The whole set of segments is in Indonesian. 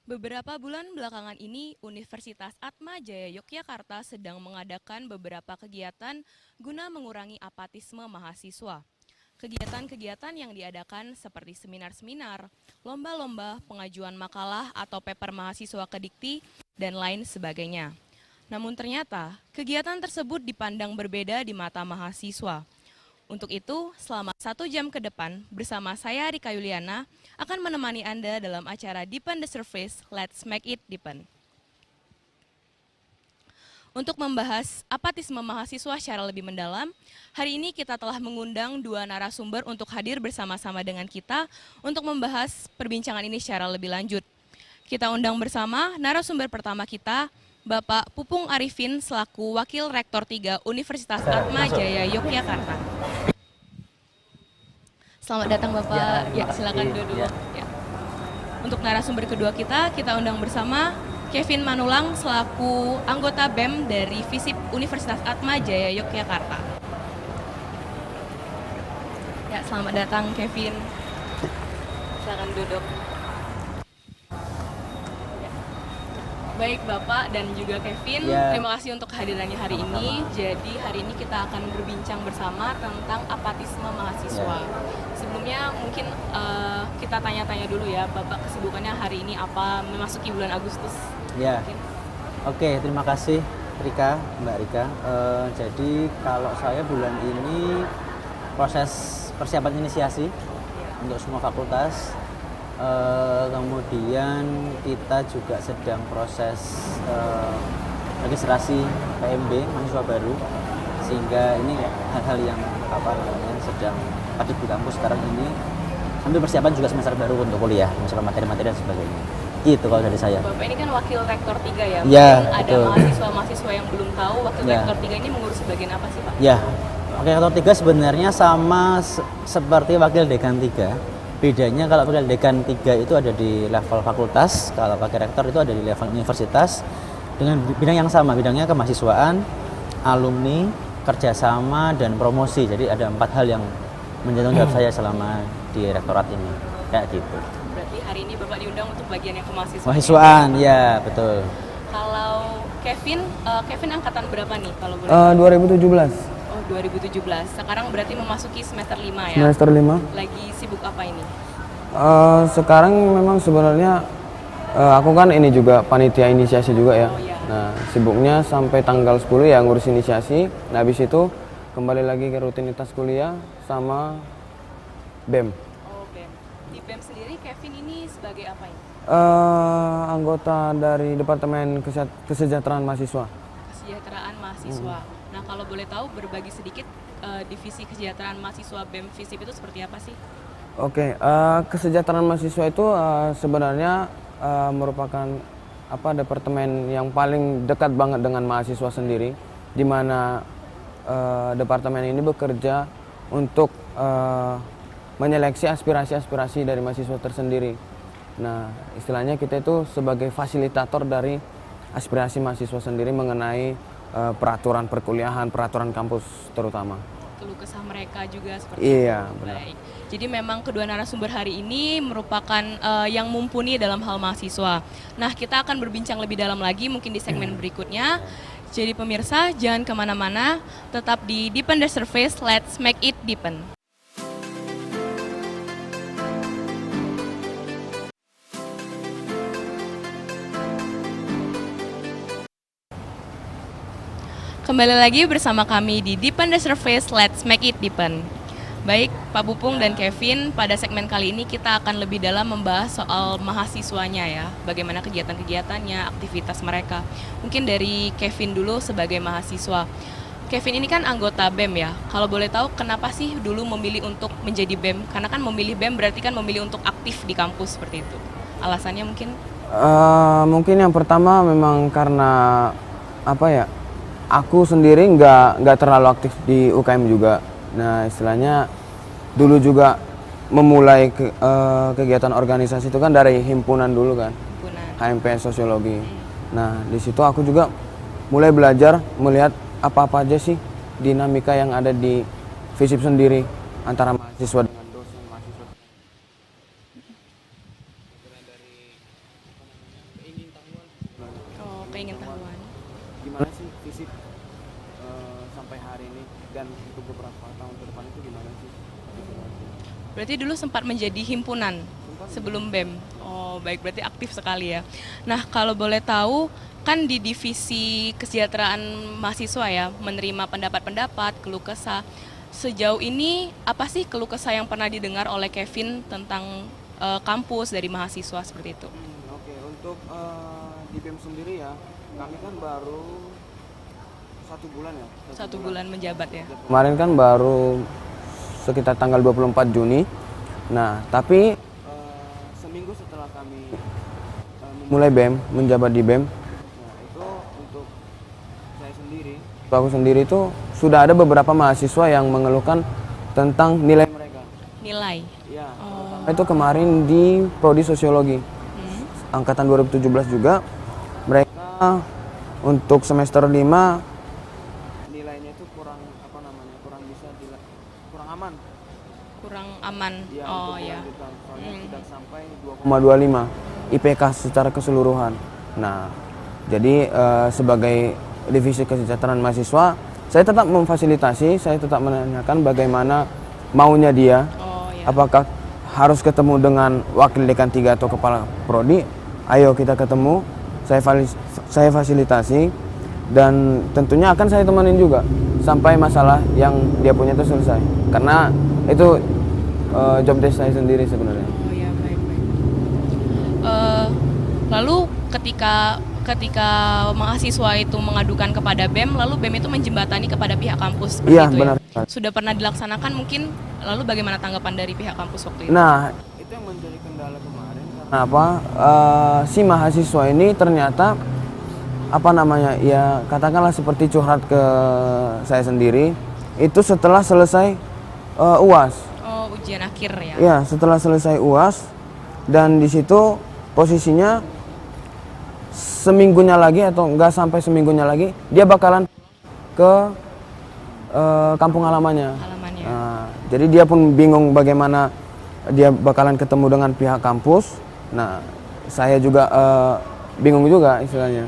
Beberapa bulan belakangan ini, Universitas Atma Jaya Yogyakarta sedang mengadakan beberapa kegiatan guna mengurangi apatisme mahasiswa. Kegiatan-kegiatan yang diadakan seperti seminar-seminar, lomba-lomba, pengajuan makalah atau paper mahasiswa ke Dikti, dan lain sebagainya. Namun ternyata, kegiatan tersebut dipandang berbeda di mata mahasiswa. Untuk itu, selama 1 jam ke depan, bersama saya Rika Yuliana, akan menemani Anda dalam acara Deepen the Surface, Let's Make It Deepen. Untuk membahas apatisme mahasiswa secara lebih mendalam, hari ini kita telah mengundang 2 narasumber untuk hadir bersama-sama dengan kita untuk membahas perbincangan ini secara lebih lanjut. Kita undang bersama narasumber pertama kita, Bapak Pupung Arifin selaku Wakil Rektor 3 Universitas Atma Jaya Yogyakarta. Selamat datang Bapak. Ya, silakan duduk. Ya. Untuk narasumber kedua kita undang bersama Kevin Manulang selaku anggota BEM dari FISIP Universitas Atma Jaya Yogyakarta. Ya, selamat datang Kevin. Silakan duduk. Baik Bapak dan juga Kevin, terima kasih untuk kehadirannya hari ini. Jadi hari ini kita akan berbincang bersama tentang apatisme mahasiswa. Sebelumnya mungkin kita tanya-tanya dulu ya, Bapak kesibukannya hari ini apa memasuki bulan Agustus? Ya, oke, terima kasih Rika, Mbak Rika. Jadi kalau saya bulan ini proses persiapan inisiasi untuk semua fakultas. Kemudian kita juga sedang proses registrasi PMB mahasiswa baru, sehingga ini hal-hal yang sedang aktif di kampus sekarang ini, sambil persiapan juga semester baru untuk kuliah, misalnya materi-materi dan sebagainya. Itu kalau dari saya. Bapak ini kan wakil rektor 3 ya? Ya, ada mahasiswa-mahasiswa yang belum tahu wakil rektor 3 ini mengurus bagian apa sih Pak? Ya, wakil rektor 3 sebenarnya sama seperti wakil dekan 3. Bedanya kalau wakil dekan 3 itu ada di level fakultas, kalau wakil rektor itu ada di level universitas dengan bidang yang sama, bidangnya kemahasiswaan, alumni, kerjasama, dan promosi. Jadi ada 4 hal yang menjadi tanggung jawab saya selama di rektorat ini, kayak gitu. Berarti hari ini Bapak diundang untuk bagian yang kemahasiswaan. Mahasiswaan, ya betul. Kalau Kevin angkatan berapa nih kalau boleh? 2017. 2017. Sekarang berarti memasuki semester 5 ya? Semester 5. Lagi sibuk apa ini? Sekarang memang sebenarnya aku kan ini juga panitia inisiasi juga ya. Oh, iya. Nah, sibuknya sampai tanggal 10 ya ngurus inisiasi. Nah, habis itu kembali lagi ke rutinitas kuliah sama BEM. Oh, BEM. Di BEM sendiri Kevin ini sebagai apa ini? Anggota dari Departemen Kesejahteraan Mahasiswa. Kesejahteraan mahasiswa. Nah, kalau boleh tahu berbagi sedikit divisi kesejahteraan mahasiswa BEM FISIP itu seperti apa sih? Oke, kesejahteraan mahasiswa itu sebenarnya merupakan departemen yang paling dekat banget dengan mahasiswa sendiri, di mana departemen ini bekerja untuk menyeleksi aspirasi-aspirasi dari mahasiswa tersendiri. Nah, istilahnya kita itu sebagai fasilitator dari aspirasi mahasiswa sendiri mengenai peraturan perkuliahan, peraturan kampus terutama. Keluh kesah mereka juga seperti iya, itu. Benar. Baik. Jadi memang kedua narasumber hari ini merupakan yang mumpuni dalam hal mahasiswa. Nah, kita akan berbincang lebih dalam lagi mungkin di segmen berikutnya. Jadi pemirsa, jangan kemana-mana, tetap di Deepen the Surface, Let's Make It Deepen. Kembali lagi bersama kami di Deepen the Surface, Let's Make It Deepen. Baik, Pak Pupung dan Kevin, pada segmen kali ini kita akan lebih dalam membahas soal mahasiswanya ya, bagaimana kegiatan-kegiatannya, aktivitas mereka. Mungkin dari Kevin dulu sebagai mahasiswa. Kevin ini kan anggota BEM ya, kalau boleh tahu kenapa sih dulu memilih untuk menjadi BEM? Karena kan memilih BEM berarti kan memilih untuk aktif di kampus seperti itu. Alasannya mungkin? Mungkin yang pertama memang karena aku sendiri nggak terlalu aktif di UKM juga. Nah, istilahnya dulu juga memulai kegiatan organisasi itu kan dari himpunan dulu kan, HMP Sosiologi. Nah, di situ aku juga mulai belajar melihat apa-apa aja sih dinamika yang ada di FISIP sendiri antara mahasiswa dengan dosen, mahasiswa. Berarti dulu sempat menjadi himpunan sebelum BEM. Oh, baik, berarti aktif sekali ya. Nah, kalau boleh tahu, kan di divisi kesejahteraan mahasiswa ya, menerima pendapat-pendapat, keluh kesah. Sejauh ini, apa sih keluh kesah yang pernah didengar oleh Kevin tentang kampus dari mahasiswa seperti itu? Oke, untuk di BEM sendiri ya, kami kan baru 1 bulan ya. 1 bulan menjabat ya? Kemarin kan baru sekitar tanggal 24 Juni. Nah, tapi seminggu setelah kami mulai BEM, menjabat di BEM, nah itu untuk saya sendiri, aku sendiri itu sudah ada beberapa mahasiswa yang mengeluhkan tentang nilai mereka. Nilai? Ya, itu kemarin di Prodi Sosiologi, angkatan 2017 juga, mereka untuk semester 5 nilainya itu kurang aman. Kurang aman. Ya, Oh untuk ya. melanjutkan. Soalnya tidak sampai 2,25 IPK secara keseluruhan. Nah, jadi sebagai divisi kesejahteraan mahasiswa, saya tetap memfasilitasi, saya tetap menanyakan bagaimana maunya dia. Oh ya. Apakah harus ketemu dengan wakil dekan 3 atau kepala prodi? Ayo kita ketemu, saya fasilitasi, dan tentunya akan saya temenin juga sampai masalah yang dia punya itu selesai. Karena itu job desk saya sendiri sebenarnya. Oh ya, baik-baik. Lalu ketika mahasiswa itu mengadukan kepada BEM, lalu BEM itu menjembatani kepada pihak kampus seperti Iya, itu benar. ya? Sudah pernah dilaksanakan mungkin, lalu bagaimana tanggapan dari pihak kampus waktu itu? Nah, itu yang menjadi kendala kemarin. Kenapa si mahasiswa ini ternyata ya katakanlah seperti curhat ke saya sendiri itu setelah selesai UAS. Oh, ujian akhir ya? Ya, setelah selesai UAS, dan di situ posisinya seminggunya lagi atau enggak sampai seminggunya lagi dia bakalan ke kampung halamannya. Halamannya. Nah, jadi dia pun bingung bagaimana dia bakalan ketemu dengan pihak kampus. Nah, saya juga bingung juga istilahnya.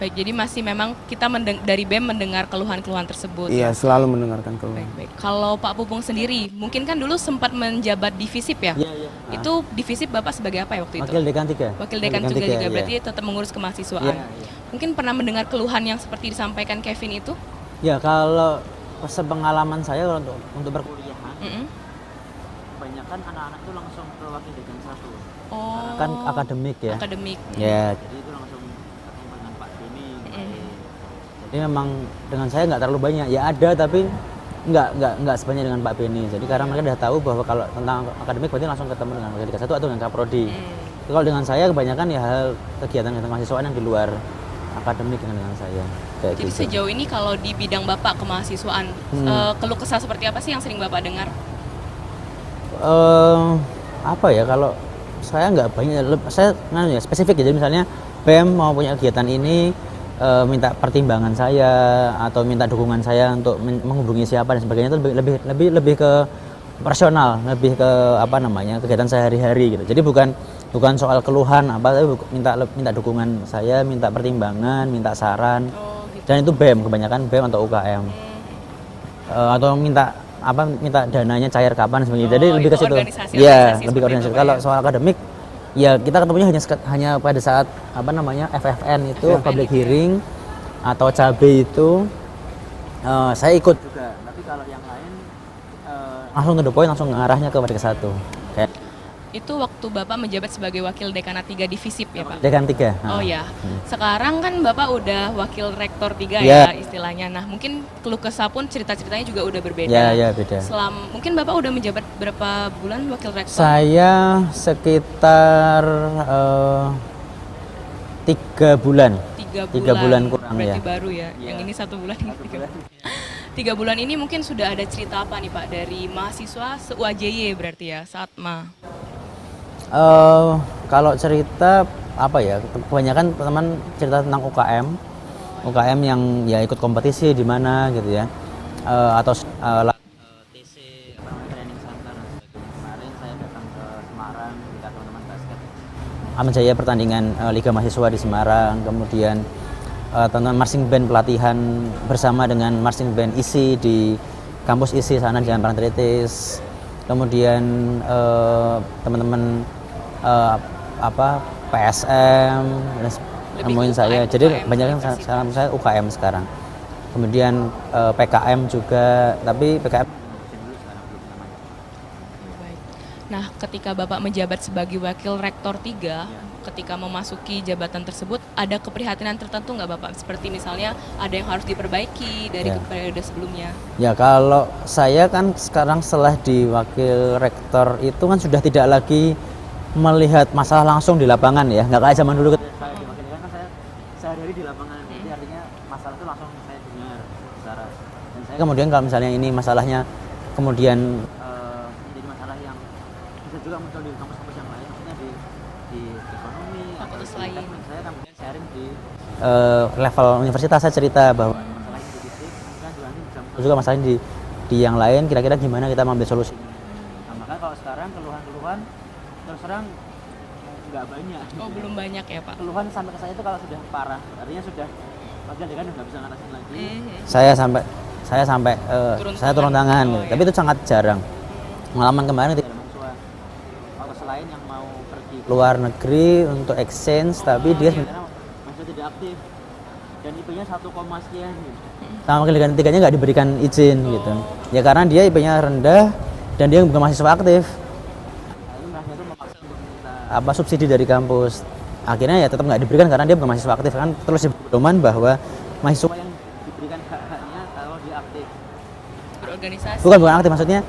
Baik, jadi masih memang kita dari BEM mendengar keluhan-keluhan tersebut. Iya, selalu mendengarkan keluhan. Baik. Kalau Pak Pupung sendiri, mungkin kan dulu sempat menjabat divisip ya? Iya. Itu divisip Bapak sebagai apa ya waktu itu? Wakil dekan 3. Wakil dekan juga, iya. berarti tetap mengurus kemahasiswaan. Iya. Mungkin pernah mendengar keluhan yang seperti disampaikan Kevin itu? Ya, kalau sepengalaman saya untuk perkuliahan, Mm-mm. kebanyakan anak-anak itu langsung ke wakil dekan 1. Oh, Kan akademik ya. akademik. Ya, jadi itu langsung ketemu dengan Pak Beni. Jadi memang dengan saya nggak terlalu banyak. Ya ada, tapi nggak sebanyak dengan Pak Beni. Jadi karena mereka udah tahu bahwa kalau tentang akademik berarti langsung ketemu dengan wakil dekan 1 atau dengan Kaprodi. Kalau dengan saya kebanyakan ya hal kegiatan mahasiswaan yang di luar akademik dengan saya. Kayak Jadi gitu. sejauh ini kalau di bidang Bapak kemahasiswaan, keluh kesah seperti apa sih yang sering Bapak dengar? Apa ya, kalau saya nggak banyak, saya spesifik ya. Jadi misalnya BEM mau punya kegiatan ini, minta pertimbangan saya atau minta dukungan saya untuk menghubungi siapa dan sebagainya, itu lebih ke personal, lebih ke kegiatan sehari-hari gitu. Jadi bukan soal keluhan tapi minta dukungan saya, minta pertimbangan, minta saran. Dan itu BEM, kebanyakan BEM atau UKM. Atau minta dananya cair kapan sebagainya. Jadi lebih ke situ. Iya, lebih ke organisasi. Kalau soal akademik ya kita ketemunya hanya pada saat FFN itu, public hearing atau cabe itu saya ikut juga. Tapi kalau yang lain langsung to the point, langsung ngarahnya ke pada ke 1. Kayak Itu waktu Bapak menjabat sebagai Wakil Dekanat 3 Divisip ya Pak? dekan 3. Oh ya, sekarang kan Bapak udah Wakil Rektor 3 Ya. ya istilahnya. Nah mungkin keluh kesah pun cerita-ceritanya juga udah berbeda. Ya, beda. Mungkin Bapak udah menjabat berapa bulan Wakil Rektor? Saya sekitar 3 bulan. 3 bulan kurang berarti ya. baru ya. Yang ini 1 bulan. 3 bulan ini mungkin sudah ada cerita apa nih Pak dari mahasiswa se-UAJY berarti ya, Satma? Kalau cerita kebanyakan teman cerita tentang UKM yang ya ikut kompetisi di mana gitu ya, atau TC training center dan sebagainya. Kemarin saya datang ke Semarang ketika teman-teman basket Ahmad Jaya pertandingan Liga Mahasiswa di Semarang, kemudian teman marching band pelatihan bersama dengan marching band ISI di kampus ISI sana di Jalan Parangtritis. kemudian teman-teman apa PSM nemuin saya. Jadi banyak yang saran saya UKM sekarang. Kemudian PKM juga, tapi PKM. Nah, ketika Bapak menjabat sebagai Wakil Rektor 3, ketika memasuki jabatan tersebut, ada keprihatinan tertentu nggak Bapak? Seperti misalnya ada yang harus diperbaiki dari periode sebelumnya? Ya, kalau saya kan sekarang setelah di Wakil Rektor itu kan sudah tidak lagi melihat masalah langsung di lapangan ya, nggak kayak zaman dulu. Saya di Wakil Rektor kan saya sehari-hari di lapangan, jadi artinya masalah itu langsung saya dengar secara. Dan saya kemudian kalau misalnya ini masalahnya kemudian menjadi masalah yang bisa juga muncul di kampus-kampus yang lain, maksudnya di ekonomi Fakultas lain. saya kemudian sharing di level universitas. Saya cerita bahwa masalah ini di titik, kemudian juga nanti bisa muncul juga masalah di yang lain, kira-kira gimana kita mengambil solusi. Nah, maka kalau sekarang keluhan-keluhan terus terang nggak banyak. Oh, belum banyak ya Pak? Keluhan sampai ke saya itu kalau sudah parah, artinya sudah Wakil Dekan nggak bisa ngatasin lagi. Saya sampai saya turun tangan gitu. Tapi itu sangat jarang. Pengalaman kemarin tidak ada mahasiswa atau selain yang mau pergi ke luar negeri untuk exchange, tapi dia sebenarnya masih tidak aktif dan IP-nya 1, sekian gitu. Sama Wakil Dekan 3-nya nggak diberikan izin gitu. Ya karena dia IP-nya rendah dan dia bukan mahasiswa aktif. Apa subsidi dari kampus, akhirnya ya tetap nggak diberikan karena dia bukan mahasiswa aktif. Kan terus dipedoman bahwa mahasiswa yang diberikan hak-haknya kalau dia aktif Berorganisasi? bukan aktif, maksudnya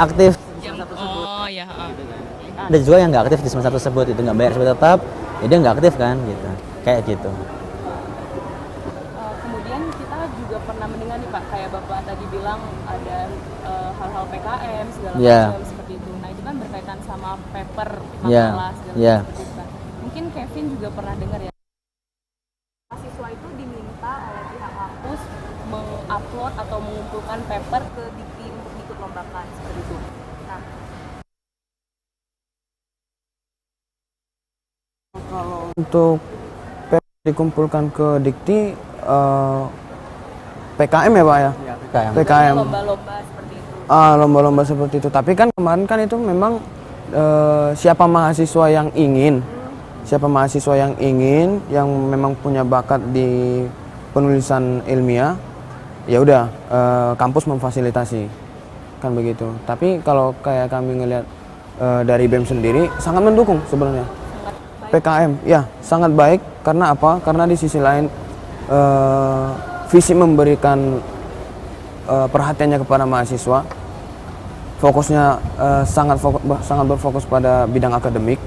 aktif Oh ya. ada juga yang nggak aktif di semester tersebut, itu nggak bayar SPP tetap ya dia nggak aktif kan gitu, kayak gitu. Kemudian kita juga pernah mendengar nih Pak, kayak Bapak tadi bilang ada hal-hal PKM segala macam seperti itu. Nah itu kan berkaitan sama paper, makalah segala macam seperti itu kan. Mungkin Kevin juga pernah dengar ya, mahasiswa itu diminta oleh pihak kampus mengupload atau mengumpulkan paper ke Dikti untuk ikut lombakan seperti itu. Nah, Kalau untuk dikumpulkan ke Dikti PKM ya Pak ya? PKM. lomba-lomba seperti itu. Lomba-lomba seperti itu. Tapi kan kemarin kan itu memang siapa mahasiswa yang ingin yang memang punya bakat di penulisan ilmiah, ya udah kampus memfasilitasi kan begitu. Tapi kalau kayak kami ngelihat dari BEM sendiri sangat mendukung sebenarnya. PKM ya sangat baik karena apa? Karena di sisi lain visi memberikan perhatiannya kepada mahasiswa, fokusnya sangat berfokus pada bidang akademik,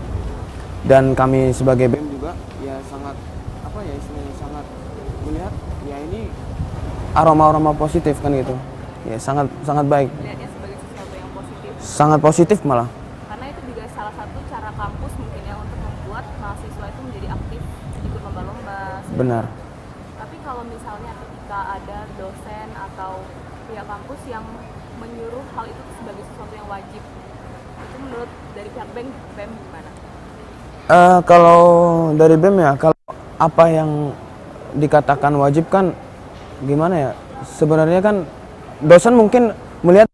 dan kami sebagai BEM juga ya sangat apa ya istilahnya sangat melihat ya ini aroma positif kan gitu ya, sangat baik, Lihatnya sebagai sesuatu yang positif. sangat positif malah. Karena itu juga salah satu cara kampus mungkin ya untuk membuat mahasiswa itu menjadi aktif ikut lomba-lomba. Benar. Tapi kalau misalnya ketika ada dosen atau pihak kampus yang menyuruh hal itu sebagai sesuatu yang wajib, itu menurut dari pihak BEM gimana? Kalau dari BEM ya, kalau apa yang dikatakan wajib kan gimana ya? Sebenarnya kan dosen mungkin melihat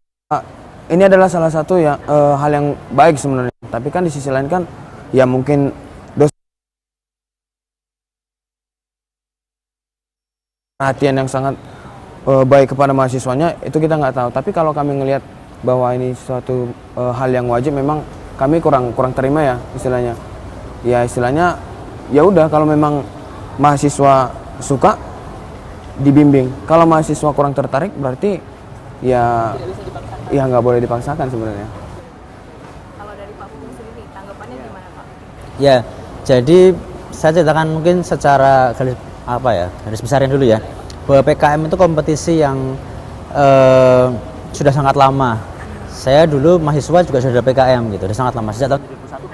ini adalah salah satu ya hal yang baik sebenarnya. Tapi kan di sisi lain kan ya mungkin dosen perhatian yang sangat baik kepada mahasiswanya itu kita nggak tahu. Tapi kalau kami ngelihat bahwa ini suatu hal yang wajib, memang kami kurang terima ya istilahnya. Ya istilahnya ya udah, kalau memang mahasiswa suka dibimbing. Kalau mahasiswa kurang tertarik berarti ya nggak boleh dipaksakan sebenarnya. Kalau dari Pak Pupung sendiri tanggapannya gimana Pak? Ya, jadi saya ceritakan mungkin secara garis besarin dulu ya, bahwa PKM itu kompetisi yang sudah sangat lama. Saya dulu mahasiswa juga sudah ada PKM gitu, sudah sangat lama, sejak tahun 2001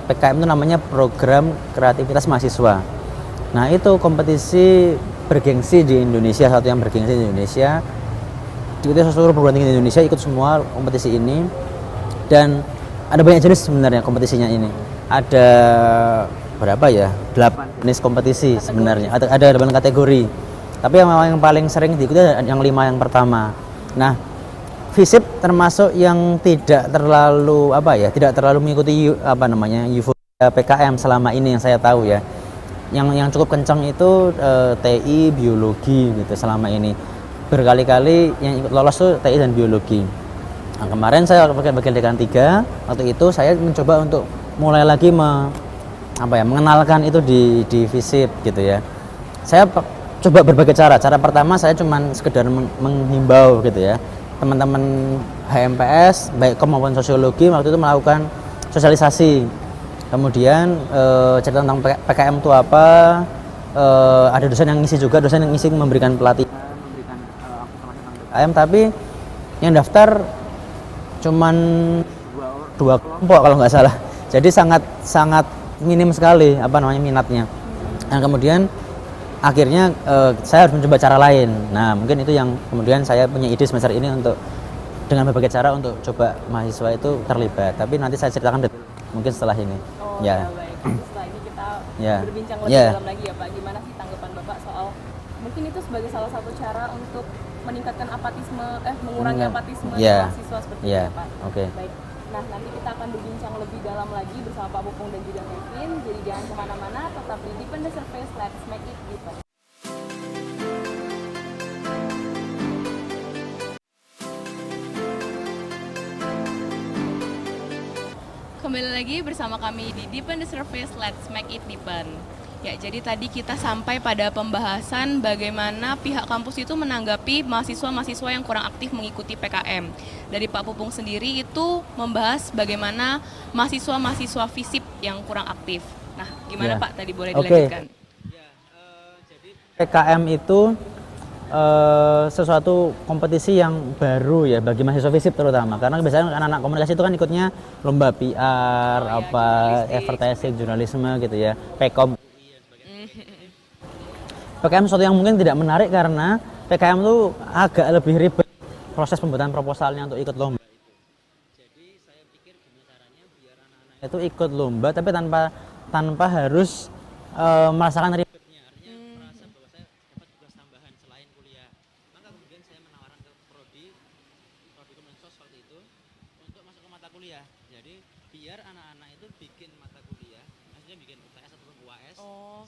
PKM itu namanya Program Kreativitas Mahasiswa. Nah itu kompetisi bergengsi di Indonesia, satu yang bergengsi di Indonesia. Diikuti seluruh perguruan tinggi di Indonesia, ikut semua kompetisi ini. Dan ada banyak jenis sebenarnya kompetisinya ini. Ada berapa ya? 8 jenis kompetisi sebenarnya. Ada 8 kategori. Tapi yang paling sering diikuti yang 5 yang pertama. Nah, FISIP termasuk yang tidak terlalu tidak terlalu mengikuti euforia PKM selama ini yang saya tahu ya. Yang cukup kencang itu TI, biologi gitu selama ini. Berkali-kali yang ikut lolos tuh TI dan biologi. Nah, kemarin saya pakai bagian dekan 3, waktu itu saya mencoba untuk mulai lagi mengenalkan itu di FISIP gitu ya. Saya coba berbagai cara. Cara pertama saya cuman sekedar menghimbau gitu ya. Teman-teman HMPS baik kom maupun sosiologi waktu itu melakukan sosialisasi, kemudian cerita tentang PKM itu apa, ada dosen yang ngisi juga, dosen yang ngisi memberikan pelatihan, memberikan PKM, tapi yang daftar cuman 2 kelompok kalau nggak salah, jadi sangat minim sekali minatnya. Nah kemudian akhirnya saya harus mencoba cara lain. Nah mungkin itu yang kemudian saya punya ide semester ini untuk dengan berbagai cara untuk coba mahasiswa itu terlibat. Tapi nanti saya ceritakan mungkin setelah ini. Oh ya. Baik. Setelah ini kita Ya. berbincang lebih dalam lagi ya Pak. Gimana sih tanggapan Bapak soal mungkin itu sebagai salah satu cara untuk meningkatkan mengurangi apatisme mahasiswa seperti itu Pak. Oke. Baik. Nah, nanti kita akan berbincang lebih dalam lagi bersama Pak Pupung dan juga Kevin. Jadi jangan kemana-mana, tetap di Deepen the Surface, let's make it deepen. Kembali lagi bersama kami di Deepen the Surface, let's make it deepen. Ya, jadi tadi kita sampai pada pembahasan bagaimana pihak kampus itu menanggapi mahasiswa-mahasiswa yang kurang aktif mengikuti PKM. Dari Pak Pupung sendiri itu membahas bagaimana mahasiswa-mahasiswa FISIP yang kurang aktif. Nah, gimana Pak tadi boleh dilanjutkan? Jadi PKM itu sesuatu kompetisi yang baru ya bagi mahasiswa FISIP terutama, karena biasanya anak-anak komunikasi itu kan ikutnya lomba PR, advertising, jurnalisme gitu ya, PKOM. PKM sesuatu yang mungkin tidak menarik karena PKM itu agak lebih ribet proses pembuatan proposalnya untuk ikut lomba. Jadi saya pikir gimana caranya biar anak-anak itu ikut lomba tapi tanpa harus merasakan ribetnya, artinya merasa bahwa saya dapat tugas tambahan selain kuliah. Maka kemudian saya menawarkan ke prodi Kemensos waktu itu untuk masuk ke mata kuliah. Jadi biar anak-anak itu bikin mata kuliah, maksudnya bikin UTS atau UAS,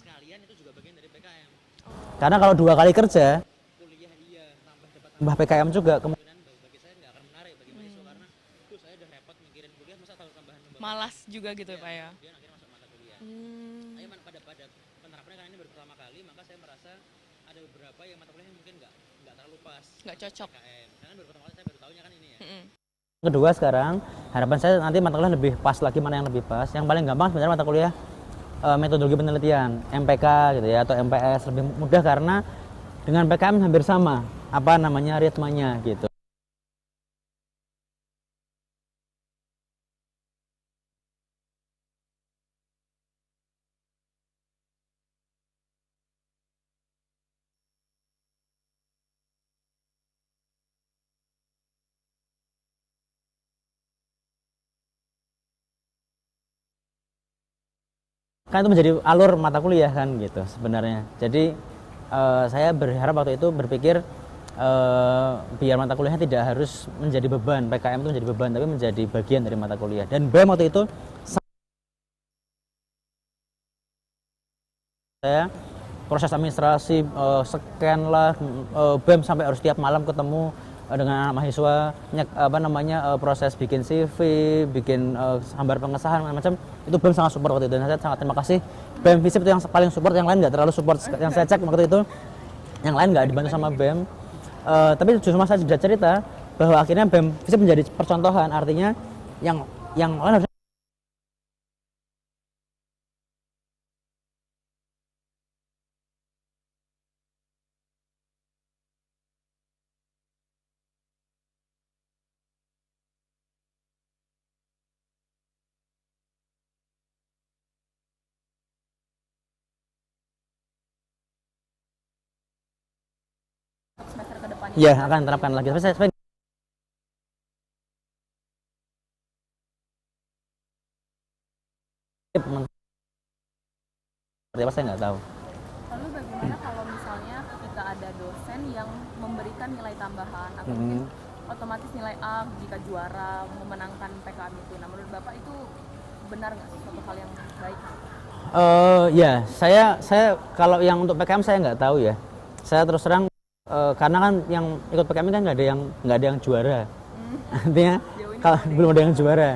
sekalian itu juga bagian dari PKM. Karena kalau 2 kali kerja, kuliah tambah PKM juga, kemungkinan bagi saya nggak akan menarik bagi mahasiswa karena itu saya udah repot mikirin kuliah, masa kalau tambahan Malas juga gitu Pak ya. Kemudian akhirnya masuk mata kuliah. Ayo pada penerapannya karena ini baru pertama kali, maka saya merasa ada beberapa yang mata kuliah yang mungkin nggak terlalu pas, nggak cocok. PKM. Karena baru pertama kali saya baru tahunya kan ini ya. Kedua sekarang harapan saya nanti mata kuliah lebih pas lagi, mana yang lebih pas. Yang paling gampang sebenarnya mata kuliah metodologi penelitian, MPK gitu ya, atau MPS, lebih mudah karena dengan PKM hampir sama ritmenya gitu. Kan itu menjadi alur mata kuliah kan gitu sebenarnya. Jadi saya berharap waktu itu berpikir biar mata kuliahnya tidak harus menjadi beban, PKM itu menjadi beban, tapi menjadi bagian dari mata kuliah. Dan BEM waktu itu saya proses administrasi, scan lah, BEM sampai harus tiap malam ketemu dengan anak mahasiswa, proses bikin CV, bikin gambar pengesahan macam-macam, itu BEM sangat support waktu itu. Dan saya sangat terima kasih BEM FISIP itu yang paling support, yang lain nggak terlalu support. Yang saya cek waktu itu yang lain nggak dibantu sama BEM. Tapi justru saya sudah cerita bahwa akhirnya BEM FISIP menjadi percontohan, artinya yang lain harus Semester ke depannya. ya akan terapkan lagi. Tapi saya seperti apa saya nggak tahu. Lalu bagaimana kalau misalnya ketika ada dosen yang memberikan nilai tambahan atau mungkin otomatis nilai A jika juara memenangkan PKM itu. Nah, menurut Bapak itu benar nggak sih suatu hal yang baik? Ya, saya kalau yang untuk PKM saya nggak tahu ya. Saya terus terang karena kan yang ikut PKM kan nggak ada yang juara. Artinya kalau belum ada yang juara.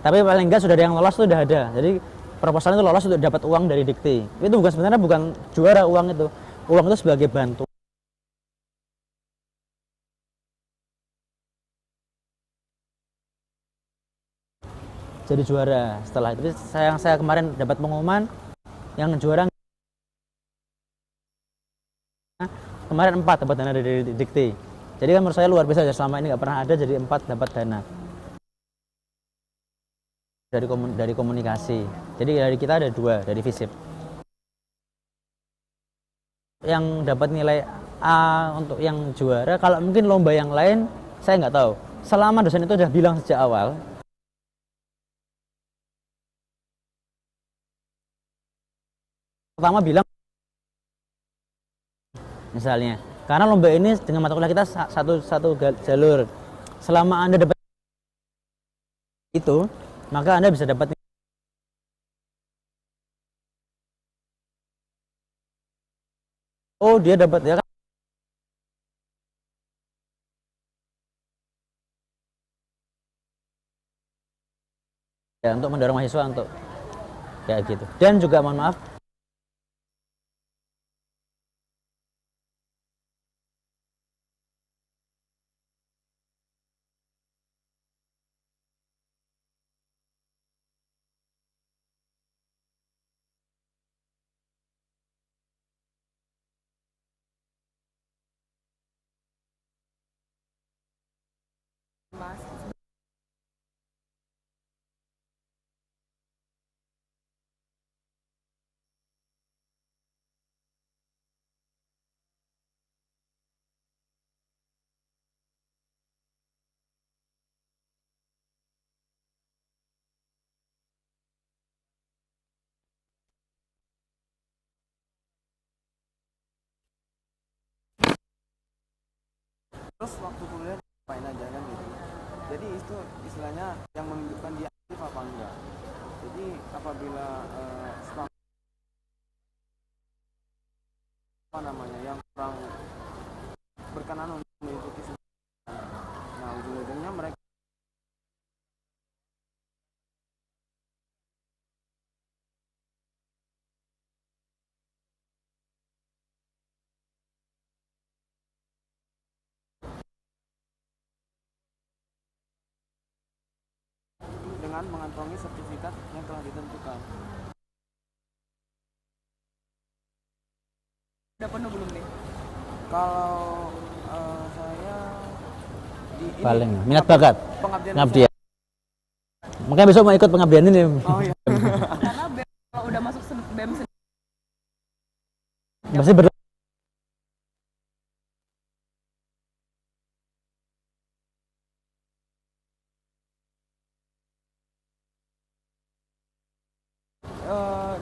Tapi paling enggak sudah ada yang lolos, itu sudah ada. Jadi proposal itu lolos untuk dapat uang dari Dikti. Itu bukan, sebenarnya bukan juara uang itu. Uang itu sebagai bantu. Jadi juara setelah itu saya kemarin dapat pengumuman yang juara kemarin 4 dapat dana dari Dikti. Jadi kan menurut saya luar biasa ya, selama ini nggak pernah ada, jadi 4 dapat dana dari komunikasi. Jadi dari kita ada 2 dari FISIP. Yang dapat nilai A untuk yang juara, kalau mungkin lomba yang lain saya nggak tahu. Selama dosen itu sudah bilang sejak awal, pertama bilang misalnya, karena lomba ini dengan mata kuliah kita satu jalur. Selama Anda dapat itu, maka Anda bisa dapat. Oh, dia dapat ya kan? Ya, untuk mendorong mahasiswa untuk ya gitu. Dan juga mohon maaf, Mas, Terus waktu kuliah main aja kan gitu. Jadi itu istilahnya yang menunjukkan dia aktif apa enggak. Jadi apabila apa namanya yang kurang berkenan untuk mengikuti semua, nah ujung-ujungnya mereka dengan mengantongi sertifikat yang telah ditentukan. udah penuh belum nih? Kalau saya di ini, paling minat bakat pengabdian. Makanya besok mau ikut pengabdian ini. Oh iya. Karena kalau udah masuk BEM Masih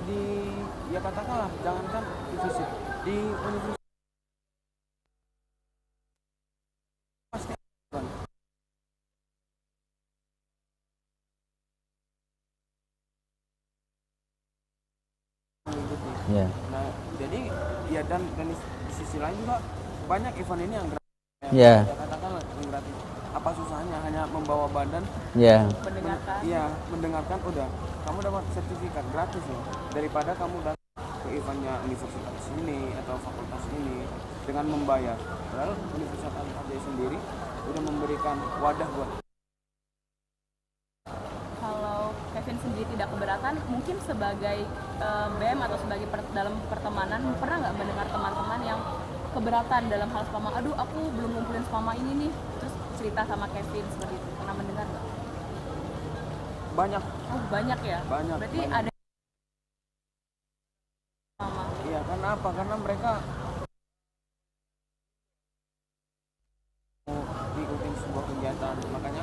Di ya katakanlah jangankan di fisik di universitas pasti kan. Mengikuti. ya. Nah jadi ya dan di sisi lain juga banyak event ini yang gratis. Ya. Ya katakanlah yang gratis. Apa susahnya hanya membawa badan? Ya. mendengarkan. Iya mendengarkan udah kamu dapat sertifikat gratis ya daripada kamu datang ke eventnya universitas ini atau fakultas ini dengan membayar. Padahal Universitas Al-Azhar sendiri udah memberikan wadah buat. Kalau Kevin sendiri tidak keberatan, mungkin sebagai BEM atau sebagai dalam pertemanan, pernah nggak mendengar teman-teman yang keberatan dalam hal spama? Aduh, aku belum ngumpulin spama ini nih. Terus cerita sama Kevin seperti itu. Pernah mendengar nggak? Banyak. Oh, banyak ya? Banyak. Berarti Banyak. ada spama. Iya karena apa? Karena mereka mau ngikutin sebuah kegiatan makanya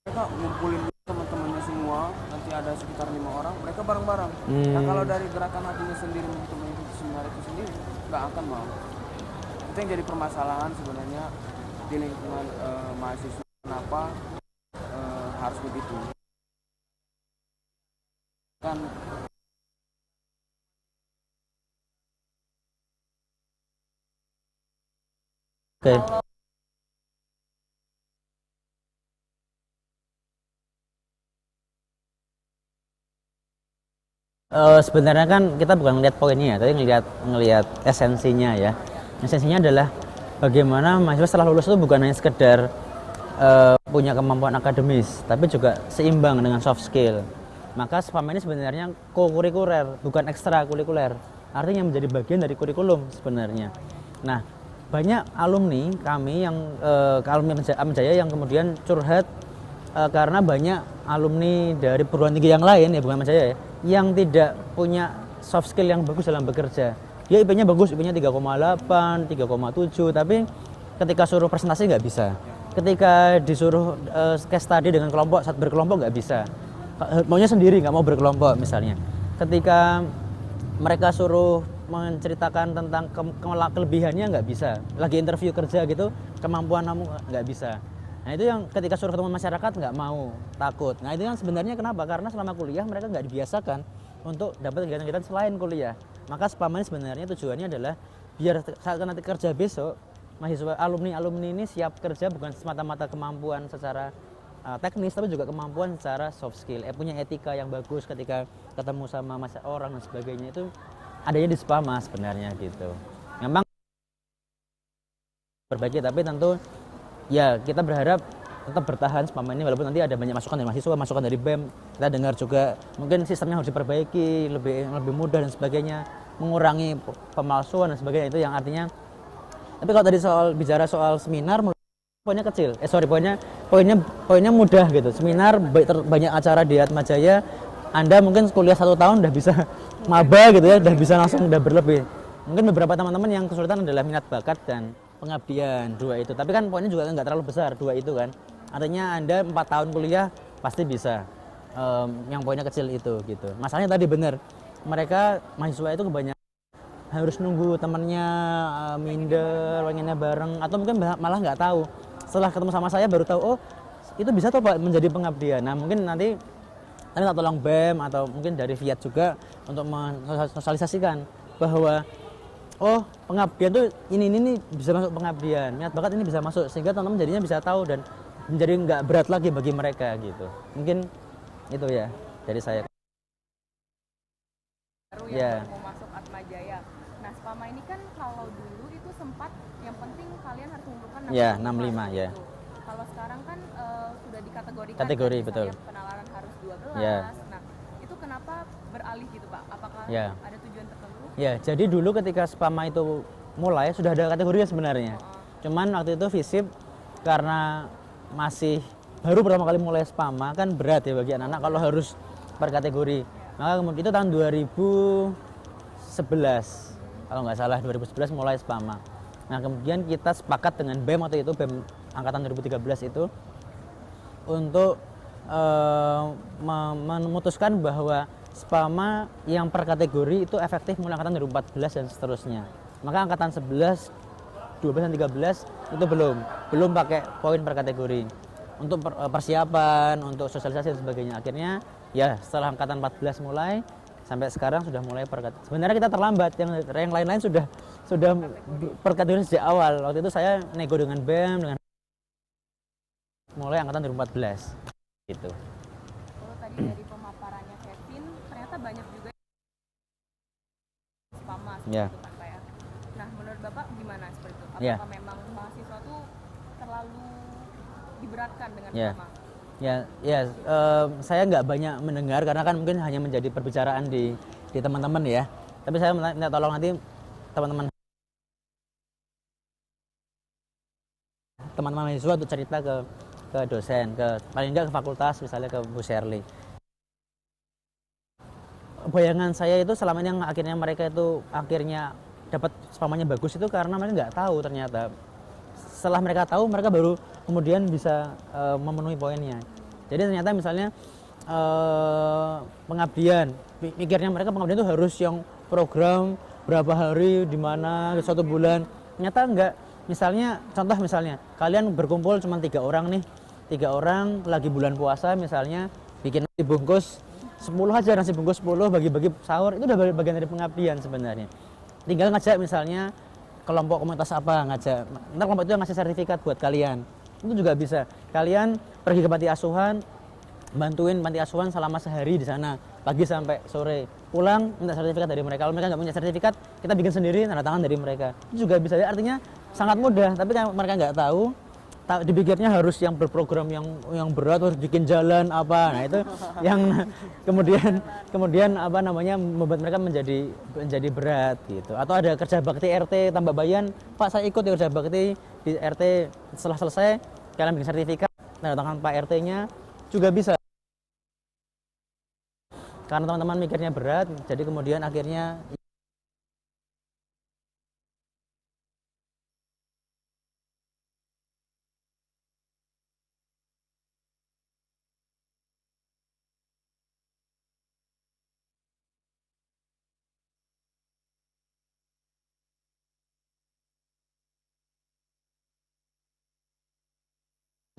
mereka ngumpulin teman-temannya semua nanti ada sekitar 5 orang, mereka bareng-bareng. Nah kalau dari gerakan hatinya sendiri untuk mengikuti seminar itu sendiri nggak akan mau. Itu yang jadi permasalahan sebenarnya di lingkungan mahasiswa, kenapa harus begitu kan. Oke. Sebenarnya kan kita bukan ngelihat poinnya ya, tapi ngelihat esensinya ya. Esensinya adalah bagaimana mahasiswa setelah lulus itu bukan hanya sekedar punya kemampuan akademis, tapi juga seimbang dengan soft skill. Maka SPAMA ini sebenarnya co-kurikuler, bukan ekstra kurikuler. Artinya menjadi bagian dari kurikulum sebenarnya. Nah, banyak alumni kami yang alumni Atma Jaya yang kemudian curhat karena banyak alumni dari perguruan tinggi yang lain ya, bukan Atma Jaya ya, yang tidak punya soft skill yang bagus dalam bekerja. Dia IP-nya bagus, IP-nya 3,8, 3,7, tapi ketika suruh presentasi nggak bisa. Ketika disuruh case study dengan kelompok, saat berkelompok nggak bisa. Maunya sendiri, nggak mau berkelompok misalnya. Ketika mereka suruh menceritakan tentang kelebihannya nggak bisa. Lagi interview kerja gitu, kemampuan kamu nggak bisa. Nah itu yang ketika suruh ketemu masyarakat nggak mau, takut. Nah itu yang sebenarnya kenapa? Karena selama kuliah mereka nggak dibiasakan untuk dapat kegiatan-kegiatan selain kuliah. Maka SPAMA ini sebenarnya tujuannya adalah biar saat nanti kerja besok, mahasiswa alumni ini siap kerja bukan semata-mata kemampuan secara teknis, tapi juga kemampuan secara soft skill. Punya etika yang bagus ketika ketemu sama orang dan sebagainya, itu adanya di SPAMA sebenarnya gitu. Memang perbaiki, tapi tentu ya kita berharap tetap bertahan SPAMA ini walaupun nanti ada banyak masukan dari mahasiswa, masukan dari BEM. Kita dengar juga mungkin sistemnya harus diperbaiki, lebih mudah dan sebagainya, mengurangi pemalsuan dan sebagainya, itu yang artinya. Tapi kalau tadi bicara soal seminar, poinnya kecil. Poinnya mudah gitu. Seminar banyak acara di Atma Jaya. Anda mungkin kuliah 1 tahun udah bisa maba gitu ya, udah bisa langsung udah berlebih. Mungkin beberapa teman-teman yang kesulitan adalah minat bakat dan pengabdian, 2 itu. Tapi kan poinnya juga nggak terlalu besar, 2 itu kan. Artinya Anda 4 tahun kuliah pasti bisa. Yang poinnya kecil itu gitu. Masalahnya tadi benar, mereka mahasiswa itu kebanyakan harus nunggu temennya minder, pengennya bareng, atau mungkin malah nggak tahu. Setelah ketemu sama saya baru tahu, oh itu bisa tuh Pak menjadi pengabdian. Nah mungkin nanti tak tolong BEM atau mungkin dari Fiat juga untuk mensosialisasikan bahwa oh pengabdian tuh ini bisa masuk pengabdian, minat bakat ini bisa masuk, sehingga teman-teman jadinya bisa tahu dan menjadi nggak berat lagi bagi mereka gitu. Mungkin itu ya dari saya. Baru yang mau masuk Atma Jaya. Nah SPAMA ini kan kalau dulu itu sempat yang penting kalian harus mengumpulkan 65 ya. Kalau sekarang kan sudah dikategorikan kategori kan, betul. Penalaran harus 12. Ya. Nah, itu kenapa beralih gitu Pak? Apakah Ya. ada tujuan tertentu? Ya, jadi dulu ketika SPAMA itu mulai sudah ada kategorinya sebenarnya. Cuman waktu itu FISIP karena masih baru pertama kali mulai SPAMA kan berat ya bagi anak-anak kalau harus per kategori. Maka kemudian itu tahun 2011. Kalau nggak salah 2011 mulai SPAMA. Nah, kemudian kita sepakat dengan BEM waktu itu, BEM angkatan 2013 itu untuk memutuskan bahwa SPAMA yang per kategori itu efektif mulai angkatan 2014 dan seterusnya. Maka angkatan 11, 12 dan 13 itu belum pakai poin per kategori. Untuk persiapan, untuk sosialisasi dan sebagainya. Akhirnya ya setelah angkatan 14 mulai sampai sekarang sudah mulai per kategori. Sebenarnya kita terlambat, yang lain-lain sudah per kategori sejak awal. Waktu itu saya nego dengan BEM dengan mulai angkatan 2014 gitu. Kalau tadi dari pemaparannya Kevin, ternyata banyak juga SPAMA Ya. gitu kan Pak ya. Nah, menurut Bapak gimana seperti itu? Apakah Ya. memang mahasiswa tuh terlalu diberatkan dengan Ya. SPAMA? Saya nggak banyak mendengar karena kan mungkin hanya menjadi perbicaraan di teman-teman ya. Tapi saya minta tolong nanti teman-teman mahasiswa untuk cerita ke dosen, paling nggak ke fakultas, misalnya ke Bu Sherly. Bayangan saya itu selama ini yang akhirnya mereka itu akhirnya dapat SPAMA-nya bagus itu karena mereka nggak tahu ternyata. Setelah mereka tahu, mereka baru kemudian bisa memenuhi poinnya. Jadi ternyata misalnya pengabdian. Mikirnya mereka pengabdian itu harus yang program berapa hari di mana 1 bulan. Ternyata enggak. Misalnya kalian berkumpul cuma 3 orang nih, 3 orang lagi bulan puasa misalnya, bikin nasi bungkus 10 aja, nasi bungkus 10 bagi-bagi sahur, itu udah bagian dari pengabdian sebenarnya. Tinggal ngajak misalnya kelompok komunitas apa, ngajak ntar kelompok itu yang ngasih sertifikat buat kalian, itu juga bisa. Kalian pergi ke panti asuhan, bantuin panti asuhan selama sehari di sana, pagi sampai sore, pulang minta sertifikat dari mereka. Kalau mereka nggak punya sertifikat, kita bikin sendiri, tanda tangan dari mereka, itu juga bisa. Ya, artinya sangat mudah, tapi kan mereka nggak tahu, dipikirnya harus yang berprogram yang berat, harus bikin jalan apa. Nah itu yang kemudian apa namanya membuat mereka menjadi berat gitu. Atau ada kerja bakti RT tambah bayan, Pak saya ikut ya kerja bakti di RT, setelah selesai kalian bikin sertifikat, tanda tangan Pak RT-nya, juga bisa. Karena teman-teman mikirnya berat, jadi kemudian akhirnya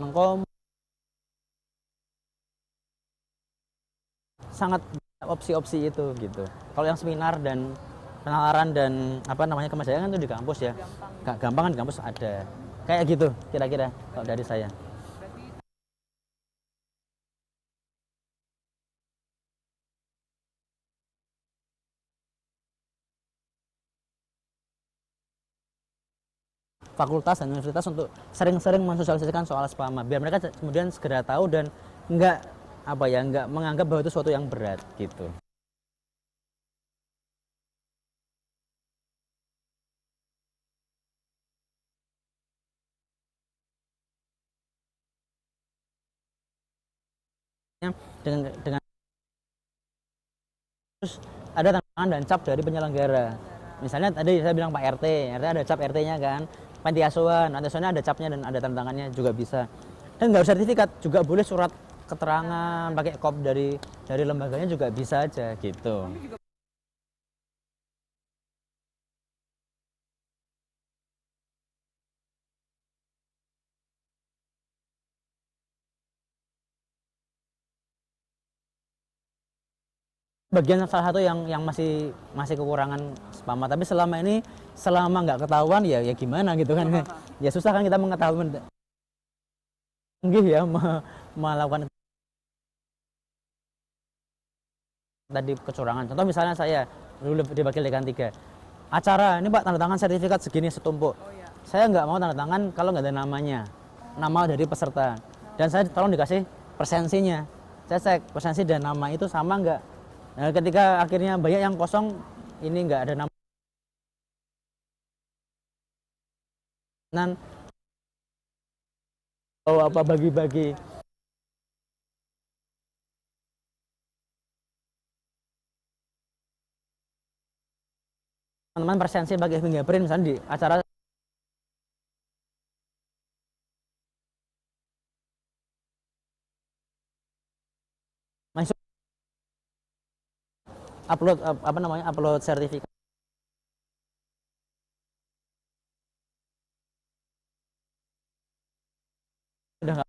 mengkom sangat opsi-opsi itu gitu. Kalau yang seminar dan penalaran dan apa namanya kemajayan itu di kampus ya, gampang kan, di kampus ada kayak gitu kira-kira kalau dari saya. Fakultas dan universitas untuk sering-sering mensosialisasikan soal spama biar mereka kemudian segera tahu dan nggak nggak menganggap bahwa itu suatu yang berat gitu. Dengan terus ada tantangan dan cap dari penyelenggara. Misalnya tadi saya bilang Pak RT, RT ada cap RT-nya kan, panti asuhan ada capnya dan ada tantangannya juga bisa. Dan nggak harus sertifikat, juga boleh surat keterangan pakai kop dari lembaganya juga bisa aja gitu. Bagian salah satu yang masih masih kekurangan spama, tapi selama nggak ketahuan ya gimana gitu kan. Ya susah kan kita mengetahui ya melakukan tadi kecurangan. Contoh misalnya saya dulu di Bakil Dekan 3 acara ini Pak, tanda tangan sertifikat segini setumpuk. Saya nggak mau tanda tangan kalau nggak ada namanya, nama dari peserta, dan saya tolong dikasih presensinya. Saya cek presensi dan nama itu sama nggak. Nah, ketika akhirnya banyak yang kosong, ini nggak ada nama, dan apa bagi-bagi teman-teman presensi bagi fingerprint misalnya di acara masuk upload sertifikat. Udah nggak.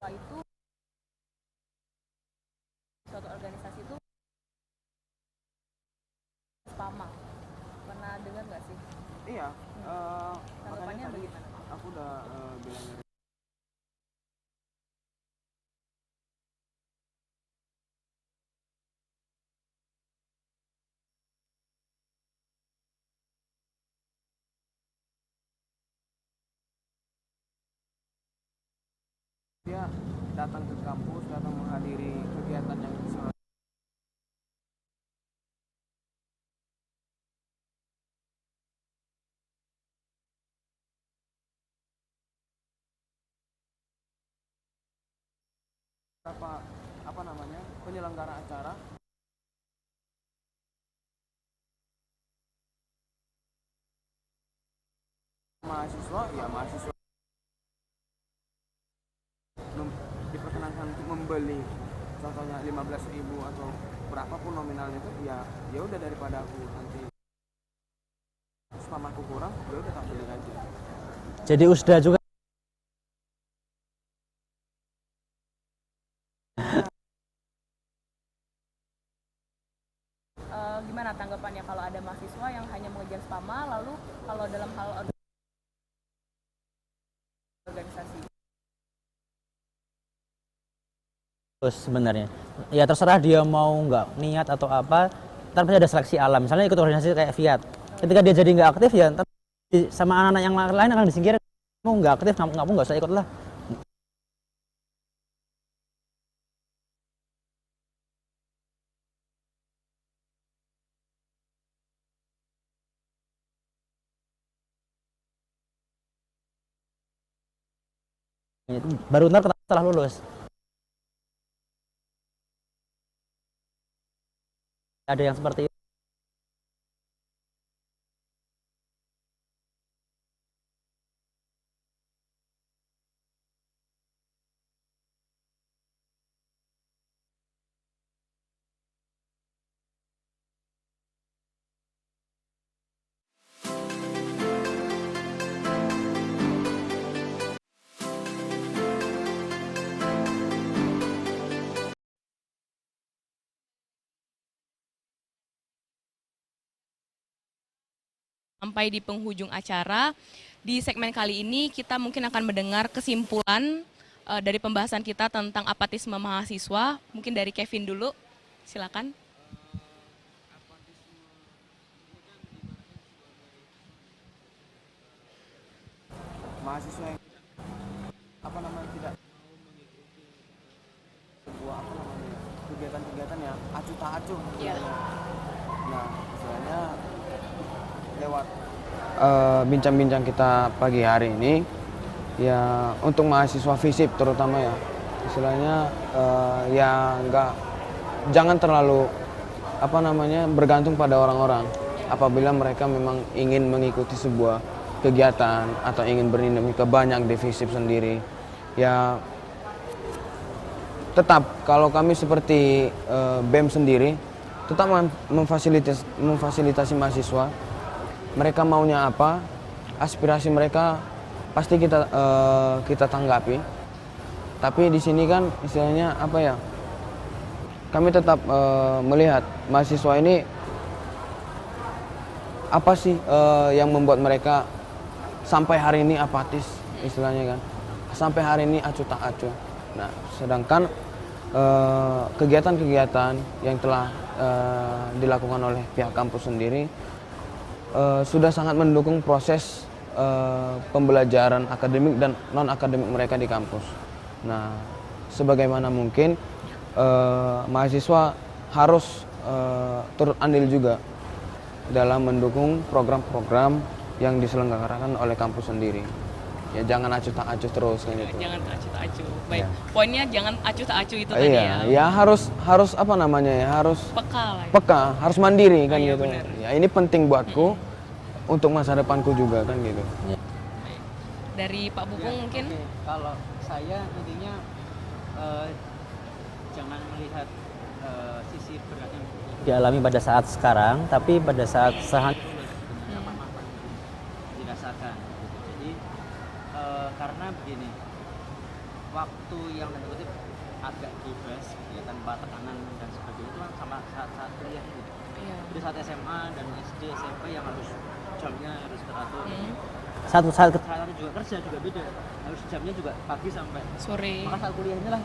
Itu suatu organisasi itu spama. Pernah dengar nggak sih? Iya, Tanggapannya bagaimana? aku udah bilang. Dia datang ke kampus, datang menghadiri kegiatan yang apa namanya penyelenggara acara mahasiswa, ya mahasiswa diperkenankan untuk membeli contohnya 15.000 atau berapapun nominalnya itu, ya udah daripada aku nanti spam aku kurang, ya udah tak beli aja. Jadi USDA juga. Gimana tanggapannya kalau ada mahasiswa yang hanya mengejar spama, lalu kalau dalam hal organisasi? Terus sebenarnya ya terserah dia mau nggak niat atau apa, ntar pasti ada seleksi alam. Misalnya ikut organisasi kayak Fiat, ketika dia jadi nggak aktif ya ntar sama anak-anak yang lain akan disingkir. Mau nggak aktif kamu nggak usah ikut lah. Itu baru ntar setelah lulus ada yang seperti itu. Sampai di penghujung acara, di segmen kali ini kita mungkin akan mendengar kesimpulan dari pembahasan kita tentang apatisme mahasiswa. Mungkin dari Kevin dulu, silakan. Mahasiswa yang tidak sebuah kegiatan-kegiatan yang acuh tak acuh. Iya. Nah, istilahnya lewat bincang-bincang kita pagi hari ini, ya untuk mahasiswa FISIP terutama ya, istilahnya ya jangan terlalu bergantung pada orang-orang. Apabila mereka memang ingin mengikuti sebuah kegiatan atau ingin berdinamika banyak di FISIP sendiri, ya tetap kalau kami seperti BEM sendiri tetap memfasilitasi mahasiswa. Mereka maunya apa, aspirasi mereka pasti kita tanggapi. Tapi di sini kan istilahnya apa ya? Kami tetap melihat mahasiswa ini apa sih yang membuat mereka sampai hari ini apatis, istilahnya kan. Sampai hari ini acuh tak acuh. Nah, sedangkan kegiatan-kegiatan yang telah dilakukan oleh pihak kampus sendiri sudah sangat mendukung proses pembelajaran akademik dan non-akademik mereka di kampus. Nah, sebagaimana mungkin mahasiswa harus turut andil juga dalam mendukung program-program yang diselenggarakan oleh kampus sendiri. Ya jangan acuh tak acuh terus kan gitu. Jangan acuh tak acuh. Baik, ya. Poinnya jangan acuh tak acuh itu tadi ya. Ya harus apa namanya ya, harus peka, harus mandiri kan gitu. Bener. Ya ini penting buatku untuk masa depanku juga kan gitu. Ya. Dari Pak Bupung mungkin. Okay. Kalau saya intinya jangan melihat sisi berat yang dialami pada saat sekarang, tapi pada saat dirasakan. Jadi karena begini, waktu yang tanda kutip agak bebas ya, tanpa tekanan dan sebagainya itu kan sama saat kuliah itu. Iya. Jadi saat SMA dan SD, SMP yang harus jamnya harus teratur. Saat juga kerja juga beda, harus jamnya juga pagi sampai sore. Maka saat kuliah inilah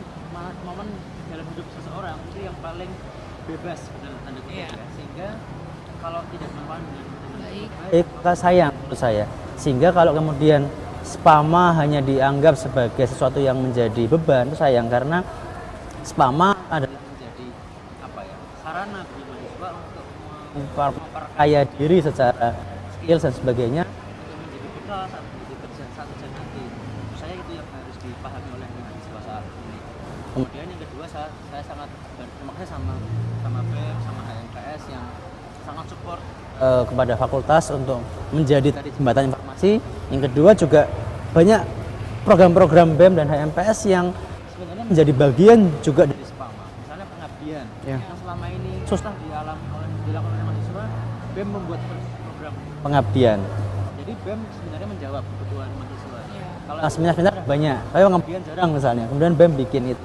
momen dalam hidup seseorang itu yang paling bebas dalam tanda kutip ya. Sehingga kalau tidak dimanfaatkan dengan baik, sayang menurut saya. Sehingga kalau kemudian spama hanya dianggap sebagai sesuatu yang menjadi beban, itu sayang, karena spama adalah menjadi sarana bagi mahasiswa untuk memperkaya diri secara skill dan sebagainya, untuk menjadi bekal saat kerja nanti. Saya itu yang harus dipahami oleh mahasiswa saat ini. Kemudian yang kedua saya sangat berterima kasih sama BEM, sama HMPS yang sangat support kepada fakultas untuk menjadi tadi jembatan informasi. Yang kedua juga banyak program-program BEM dan HMPS yang sebenarnya menjadi bagian juga dari SPAMA. Misalnya pengabdian yang selama ini susah dilakukan oleh mahasiswa, BEM membuat program pengabdian. Jadi BEM sebenarnya menjawab kebutuhan mahasiswa. Kalau seminar banyak, tapi pengabdian jarang misalnya. Kemudian BEM bikin itu.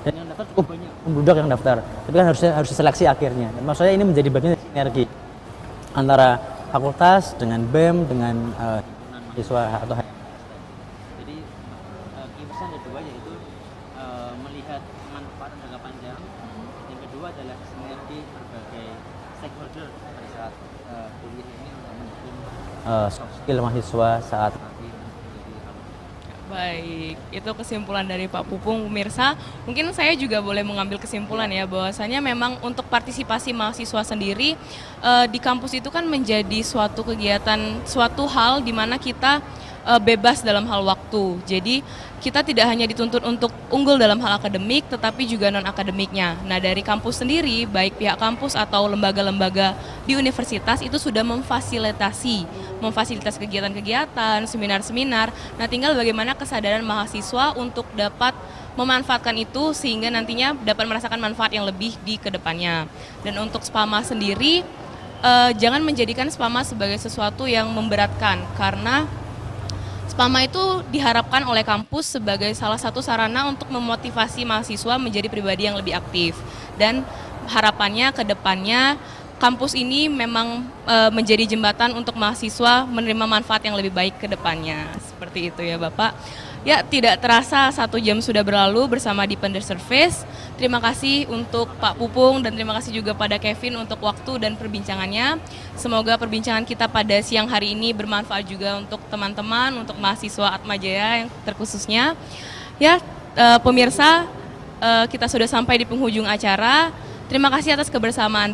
Dan yang daftar cukup banyak, pembludak yang daftar. Tapi kan harus diseleksi akhirnya. Dan maksud saya ini menjadi bagian dari sinergi antara fakultas dengan BEM dengan mahasiswa atau HMPS. Jadi key pesan kedua yaitu melihat manfaat jangka panjang. Yang kedua adalah sinergi berbagai stakeholder pada saat kuliah ini untuk mendukung soft skill mahasiswa saat nanti menjadi alumni. Baik, itu kesimpulan dari Pak Pupung. Pemirsa, mungkin saya juga boleh mengambil kesimpulan ya, bahwasanya memang untuk partisipasi mahasiswa sendiri di kampus itu kan menjadi suatu kegiatan, suatu hal di mana kita bebas dalam hal waktu. Jadi kita tidak hanya dituntut untuk unggul dalam hal akademik, tetapi juga non-akademiknya. Nah, dari kampus sendiri, baik pihak kampus atau lembaga-lembaga di universitas itu sudah memfasilitasi kegiatan-kegiatan, seminar-seminar. Nah, tinggal bagaimana kesadaran mahasiswa untuk dapat memanfaatkan itu sehingga nantinya dapat merasakan manfaat yang lebih di kedepannya. Dan untuk SPAMA sendiri, jangan menjadikan SPAMA sebagai sesuatu yang memberatkan, karena SPAMA itu diharapkan oleh kampus sebagai salah satu sarana untuk memotivasi mahasiswa menjadi pribadi yang lebih aktif. Dan harapannya ke depannya kampus ini memang menjadi jembatan untuk mahasiswa menerima manfaat yang lebih baik ke depannya. Seperti itu ya Bapak. Ya, tidak terasa 1 jam sudah berlalu bersama di Under Surface. Terima kasih untuk Pak Pupung dan terima kasih juga pada Kevin untuk waktu dan perbincangannya. Semoga perbincangan kita pada siang hari ini bermanfaat juga untuk teman-teman, untuk mahasiswa Atmajaya yang terkhususnya. Ya, pemirsa, kita sudah sampai di penghujung acara. Terima kasih atas kebersamaan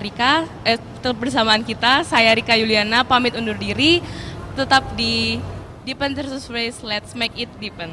kita. Saya Rika Yuliana pamit undur diri. Tetap di Deepen Versus Race, let's make it deepen.